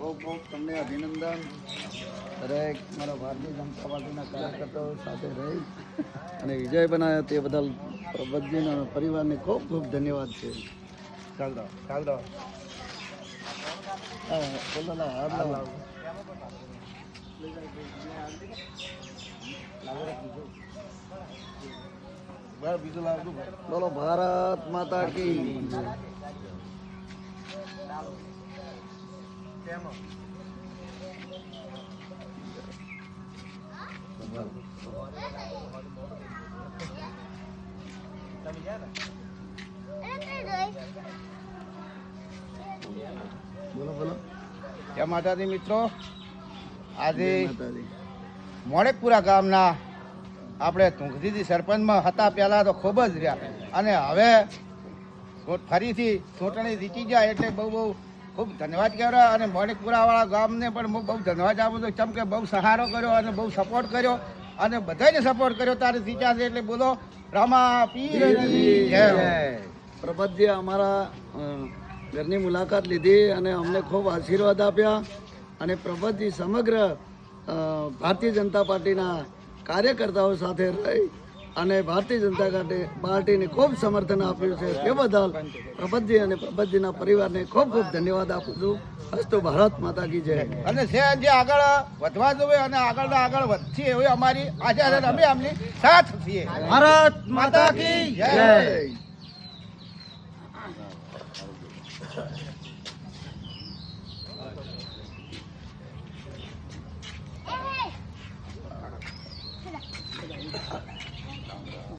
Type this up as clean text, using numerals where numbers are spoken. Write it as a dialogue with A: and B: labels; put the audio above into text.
A: ખૂબ ખૂબ તમને અભિનંદન. દરેક મારા ભારતીય જનતા પાર્ટીના કાર્યકર્તાઓ સાથે રહી અને વિજય બનાવ્યો તે બદલ પ્રબંધજીનો અને પરિવારને ખૂબ ખૂબ ધન્યવાદ છે. ચાલો ચાલો બોલો ભારત માતા કી. બોલો બોલો.
B: જય માતાજી મિત્રો. આજે મોણેકપુરા ગામના આપણે તુંગજીજી સરપંચમાં હતા પહેલાં તો ખૂબ જ રહ્યા અને હવે ફરીથી ચૂંટણી જીતી જાય એટલે બહુ બહુ ખૂબ ધન્યવાદ કહેવાય અને મોણેકપુરાવાળા ગામને પણ હું બહુ ધન્યવાદ આપું છું. કેમ કે બહુ સહારો કર્યો અને બહુ સપોર્ટ કર્યો અને બધાને સપોર્ટ કર્યો તારે જીત્યા છે એટલે બોલો રામા પીરની જય.
A: પ્રભાતજી અમારા ઘરની મુલાકાત લીધી અને અમને ખૂબ આશીર્વાદ આપ્યા અને પ્રભાતજી સમગ્ર ભારતીય જનતા પાર્ટીના કાર્યકર્તાઓ સાથે રહી અને ભારતીય જનતા પાર્ટીને ખૂબ સમર્થન આપ્યું છે તે બદલ પ્રભાતજી અને પ્રભાતજીના પરિવારને ખૂબ ખૂબ ધન્યવાદ આપું છું. અસ્તુ ભારત માતા કી જય.
B: અને જે આગળ વધવા જોઈએ અને આગળ વધશે એવી અમારી આશા છે. અમે અમની સાથ છીએ. ભારત માતા કી જય.